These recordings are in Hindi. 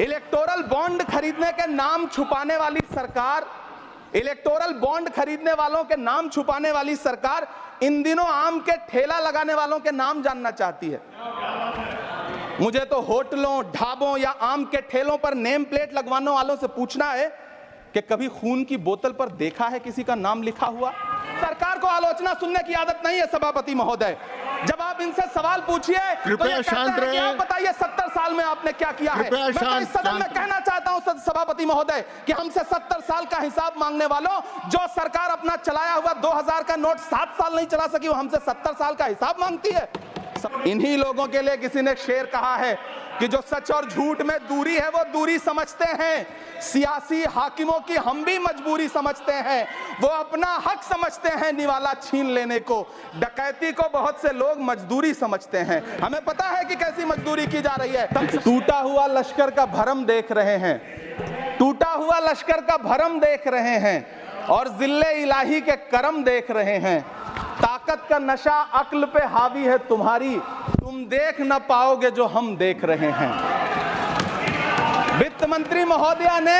इलेक्टोरल बॉन्ड खरीदने के नाम छुपाने वाली सरकार, इलेक्टोरल बॉन्ड खरीदने वालों के नाम छुपाने वाली सरकार इन दिनों आम के ठेला लगाने वालों के नाम जानना चाहती है। मुझे तो होटलों, ढाबों या आम के ठेलों पर नेम प्लेट लगवाने वालों से पूछना है कि कभी खून की बोतल पर देखा है किसी का नाम लिखा हुआ? सरकार को आलोचना सुनने की आदत नहीं है सभापति महोदय। जब आप इनसे सवाल पूछिए तो ये शांत रहिए। आप बताइए 70 साल में आपने क्या किया है? मैं तो इस सदन में कहना चाहता हूं सभापति महोदय कि हमसे 70 साल का हिसाब मांगने वालों, जो सरकार अपना चलाया हुआ 2000 का नोट 7 साल नहीं चला सकी, वो हमसे 70 साल का हिसाब मांगती है। इन्हीं लोगों के लिए किसी ने शेर कहा है कि जो सच और झूठ में दूरी है वो दूरी समझते हैं, सियासी हाकिमों की हम भी मजबूरी समझते हैं, वो अपना हक समझते हैं निवाला छीन लेने को, डकैती को बहुत से लोग मजदूरी समझते हैं। हमें पता है कि कैसी मजदूरी की जा रही है। टूटा हुआ लश्कर का भरम देख रहे हैं, टूटा हुआ लश्कर का भरम देख रहे हैं और जिल्ले इलाही के करम देख रहे हैं। ताकत का नशा अक्ल पे हावी है तुम्हारी, तुम देख न पाओगे जो हम देख रहे हैं। वित्त मंत्री महोदया ने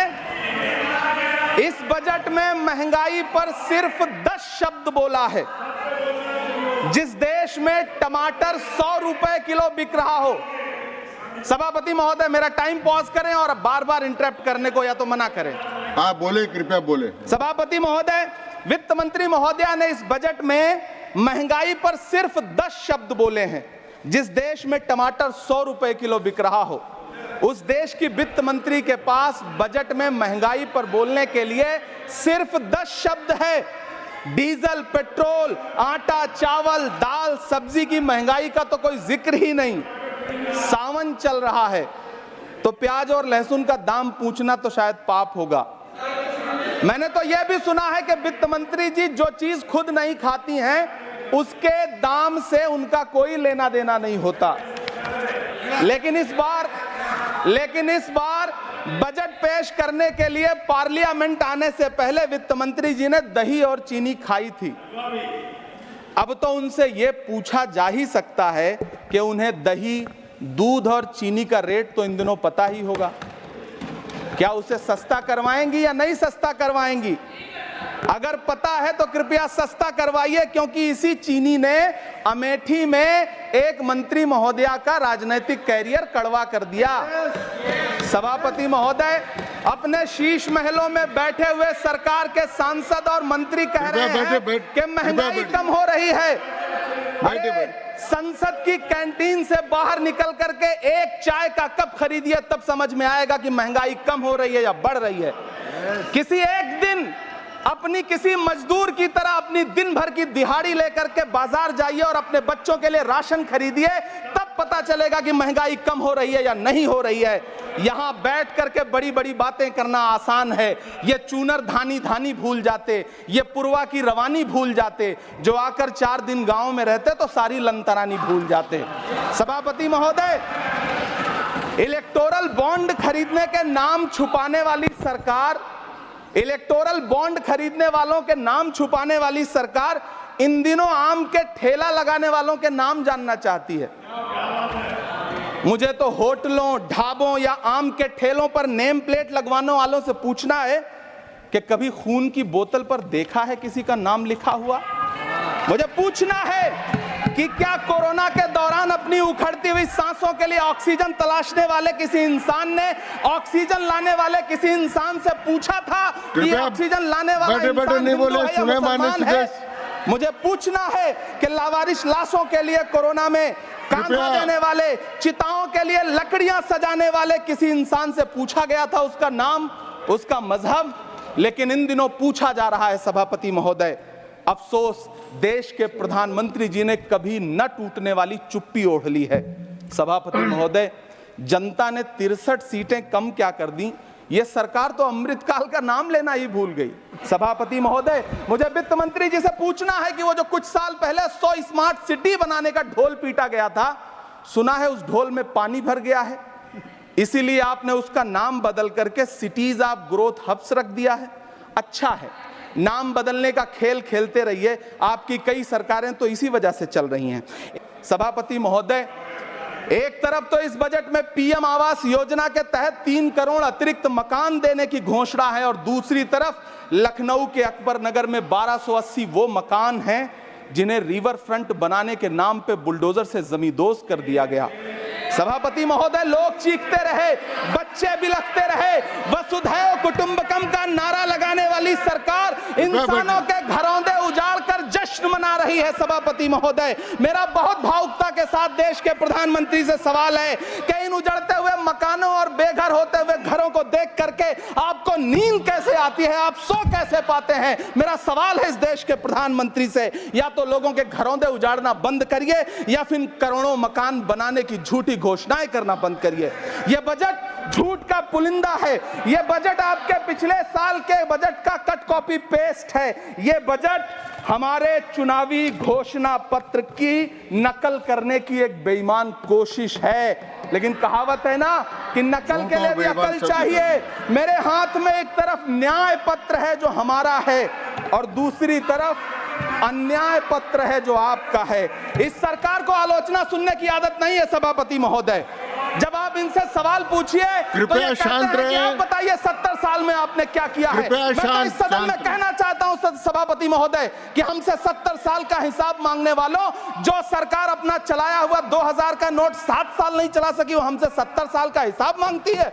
इस बजट में महंगाई पर सिर्फ 10 शब्द बोला है। जिस देश में टमाटर 100 रुपए किलो बिक रहा हो, सभापति महोदय मेरा टाइम पॉज करें और बार बार इंटरप्ट करने को या तो मना करें। हाँ बोले, कृपया बोले। सभापति महोदय, वित्त मंत्री महोदया ने इस बजट में महंगाई पर सिर्फ 10 शब्द बोले हैं। जिस देश में टमाटर 100 रुपए किलो बिक रहा हो, उस देश की वित्त मंत्री के पास बजट में महंगाई पर बोलने के लिए सिर्फ 10 शब्द है। डीजल, पेट्रोल, आटा, चावल, दाल, सब्जी की महंगाई का तो कोई जिक्र ही नहीं। सावन चल रहा है तो प्याज और लहसुन का दाम पूछना तो शायद पाप होगा। मैंने तो यह भी सुना है कि वित्त मंत्री जी जो चीज खुद नहीं खाती हैं उसके दाम से उनका कोई लेना देना नहीं होता। लेकिन इस बार बजट पेश करने के लिए पार्लियामेंट आने से पहले वित्त मंत्री जी ने दही और चीनी खाई थी। अब तो उनसे यह पूछा जा ही सकता है कि उन्हें दही, दूध और चीनी का रेट तो इन दिनों पता ही होगा। क्या उसे सस्ता करवाएंगी या नहीं सस्ता करवाएंगी? अगर पता है तो कृपया सस्ता करवाइए, क्योंकि इसी चीनी ने अमेठी में एक मंत्री महोदया का राजनीतिक कैरियर कड़वा कर दिया। सभापति महोदय, अपने शीश महलों में बैठे हुए सरकार के सांसद और मंत्री कह रहे हैं कि महंगाई कम हो रही है। संसद की कैंटीन से बाहर निकल करके एक चाय का कप खरीदिए, तब समझ में आएगा कि महंगाई कम हो रही है या बढ़ रही है। किसी एक दिन अपनी किसी मजदूर की तरह अपनी दिन भर की दिहाड़ी लेकर के बाजार जाइए और अपने बच्चों के लिए राशन खरीदिए, तब पता चलेगा कि महंगाई कम हो रही है या नहीं हो रही है। यहां बैठ करके बड़ी बड़ी बातें करना आसान है। ये चूनर धानी धानी भूल जाते, ये पुरवा की रवानी भूल जाते, जो आकर 4 दिन गांव में रहते तो सारी लंतरानी भूल जाते। सभापति महोदय, इलेक्टोरल बॉन्ड खरीदने के नाम छुपाने वाली सरकार, इलेक्टोरल बॉन्ड खरीदने वालों के नाम छुपाने वाली सरकार इन दिनों आम के ठेला लगाने वालों के नाम जानना चाहती है। मुझे तो होटलों, ढाबों या आम के ठेलों पर नेम प्लेट लगवाने वालों से पूछना है कि कभी खून की बोतल पर देखा है किसी का नाम लिखा हुआ? मुझे पूछना है कि क्या कोरोना के दौरान अपनी उखड़ती हुई सांसों के लिए ऑक्सीजन तलाशने वाले किसी इंसान ने ऑक्सीजन लाने वाले किसी इंसान से पूछा था कि ऑक्सीजन लाने वाला इंसान हिंदू है या मुसलमान है? मुझे पूछना है कि लावारिश लाशों के लिए कोरोना में कांधा देने वाले, चिताओं के लिए लकड़ियां सजाने वाले किसी इंसान से पूछा गया था उसका नाम, उसका मजहब? लेकिन इन दिनों पूछा जा रहा है सभापति महोदय। अफसोस, देश के प्रधानमंत्री जी ने कभी न टूटने वाली चुप्पी ओढ़ ली है। सभापति महोदय, जनता ने 63 सीटें कम क्या कर दी, ये सरकार तो अमृतकाल का नाम लेना ही भूल गई। सभापति महोदय, मुझे वित्त मंत्री जी से पूछना है कि वो जो कुछ साल पहले 100 स्मार्ट सिटी बनाने का ढोल पीटा गया था, सुना है उस ढोल में पानी भर गया है, इसीलिए आपने उसका नाम बदल करके सिटीज ऑफ ग्रोथ हब्स रख दिया है। अच्छा है, नाम बदलने का खेल खेलते रहिए, आपकी कई सरकारें तो इसी वजह से चल रही हैं। सभापति महोदय, एक तरफ तो इस बजट में पीएम आवास योजना के तहत 3 करोड़ अतिरिक्त मकान देने की घोषणा है और दूसरी तरफ लखनऊ के अकबर नगर में 1280 वो मकान हैं जिन्हें रिवर फ्रंट बनाने के नाम पे बुलडोजर से जमींदोज कर दिया गया। सभापति महोदय, लोग चीखते रहे, बच्चे बिलखते रहे, वसुधैव कुटुंबकम का नारा लगाने वाली सरकार इंसानों के घरौंदे उजाड़ कर जश्न मना रही है। सभापति महोदय, मेरा बहुत भावुकता के साथ देश के प्रधानमंत्री से सवाल है कि इन उजड़ते हुए मकानों और बेघर होते हुए घरों को देख करके आपको नींद कैसे आती है, आप सो कैसे पाते हैं? मेरा सवाल है इस देश के प्रधानमंत्री से, या तो लोगों के घरौंदे उजाड़ना बंद करिए या फिर करोड़ों मकान बनाने की झूठी घोषणाएं करना बंद करिए। यह बजट झूठ का पुलिंदा है। यह बजट आपके पिछले साल के बजट का कट कॉपी पेस्ट है। यह बजट हमारे चुनावी घोषणा पत्र की नकल करने की एक बेईमान कोशिश है। लेकिन कहावत है ना कि नकल के लिए भी अकल चाहिए। मेरे हाथ में एक तरफ न्याय पत्र है जो हमारा है और दूसरी तरफ अन्याय पत्र है जो आपका है। इस सरकार को आलोचना सुनने की आदत नहीं है सभापति महोदय। जब आप इनसे सवाल पूछिए तो ये शांत रहे। आप बताइए 70 साल में आपने क्या किया है? मैं तो इस सदन में कहना चाहता हूं सभापति महोदय कि हमसे 70 साल का हिसाब मांगने वालों, जो सरकार अपना चलाया हुआ 2000 का नोट 7 साल नहीं चला सकी, वो हमसे 70 साल का हिसाब मांगती है।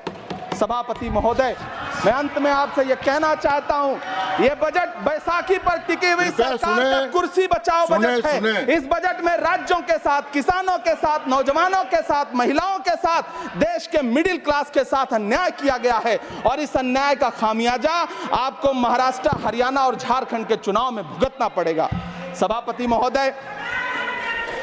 सभापति महोदय, मैं अंत में आपसे यह कहना चाहता हूं, यह बजट बैसाखी पर टिकी हुई सरकार का कुर्सी बचाओ बजट है। इस बजट में राज्यों के साथ, किसानों के साथ, नौजवानों के साथ, महिलाओं के साथ, देश के मिडिल क्लास के साथ अन्याय किया गया है और इस अन्याय का खामियाजा आपको महाराष्ट्र, हरियाणा और झारखंड के चुनाव में भुगतना पड़ेगा। सभापति महोदय,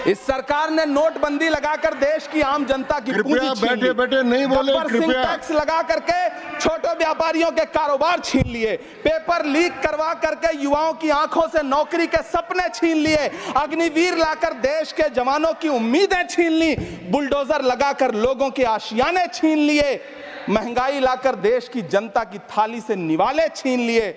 इस सरकार ने नोटबंदी लगाकर देश की आम जनता की पूंजी छीन ली। बैठे नहीं बोले, कृपया। टैक्स लगा करके छोटे व्यापारियों के कारोबार छीन लिए, पेपर लीक करवा करके युवाओं की आंखों से नौकरी के सपने छीन लिए, अग्निवीर लाकर देश के जवानों की उम्मीदें छीन ली, बुलडोजर लगाकर लोगों के आशियाने छीन लिए, महंगाई लाकर देश की जनता की थाली से निवाले छीन लिए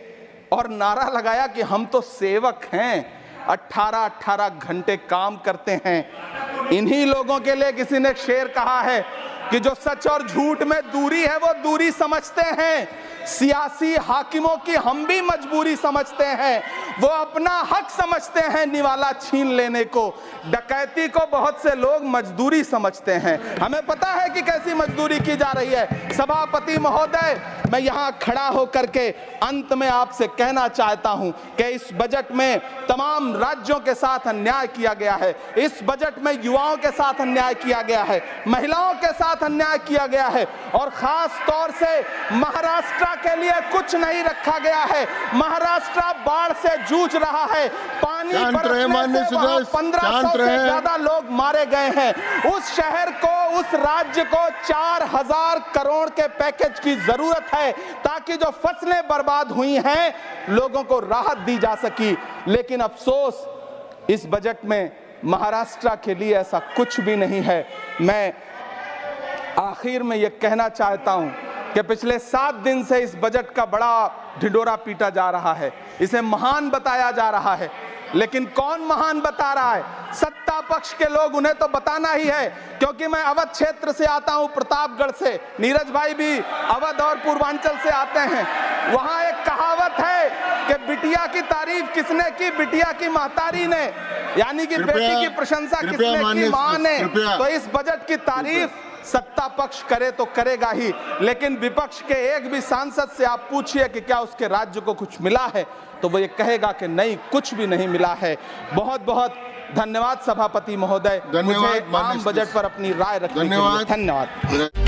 और नारा लगाया कि हम तो सेवक हैं, 18-18 घंटे काम करते हैं। इन्हीं लोगों के लिए किसी ने शेर कहा है कि जो सच और झूठ में दूरी है वो दूरी समझते हैं। सियासी हाकिमों की हम भी मजबूरी समझते हैं, वो अपना हक समझते हैं निवाला छीन लेने को। डकैती को बहुत से लोग मजदूरी समझते हैं। हमें पता है कि कैसी मजदूरी की जा रही है। सभापति महोदय, मैं यहाँ खड़ा होकर के अंत में आपसे कहना चाहता हूँ कि इस बजट में तमाम राज्यों के साथ अन्याय किया गया है। इस बजट में युवाओं के साथ अन्याय किया गया है, महिलाओं के साथ अन्याय किया गया है और खास तौर से महाराष्ट्र के लिए कुछ नहीं रखा गया है। महाराष्ट्र बाढ़ से जूझ रहा है, पानी बरसने से वहां 1500 से ज्यादा लोग मारे गए हैं। उस शहर को, उस राज्य को 4000 करोड़ के पैकेज की जरूरत है ताकि जो फसलें बर्बाद हुई हैं लोगों को राहत दी जा सकी। लेकिन अफसोस, इस बजट में महाराष्ट्र के लिए ऐसा कुछ भी नहीं है। मैं आखिर में यह कहना चाहता हूं कि पिछले 7 दिन से इस बजट का बड़ा ढिंढोरा पीटा जा रहा है, इसे महान बताया जा रहा है। लेकिन कौन महान बता रहा है? सत्ता पक्ष के लोग, उन्हें तो बताना ही है। क्योंकि मैं अवध क्षेत्र से आता हूं, प्रतापगढ़ से, नीरज भाई भी अवध और पूर्वांचल से आते हैं। वहां एक कहावत है कि बिटिया की तारीफ किसने की? बिटिया की महतारी ने, यानी कि बेटी की प्रशंसा किसने की? मां ने। तो इस बजट की तारीफ सत्ता पक्ष करे तो करेगा ही, लेकिन विपक्ष के एक भी सांसद से आप पूछिए कि क्या उसके राज्य को कुछ मिला है, तो वो ये कहेगा कि नहीं, कुछ भी नहीं मिला है। बहुत बहुत धन्यवाद सभापति महोदय, मुझे आम बजट पर अपनी राय रखने के लिए। धन्यवाद।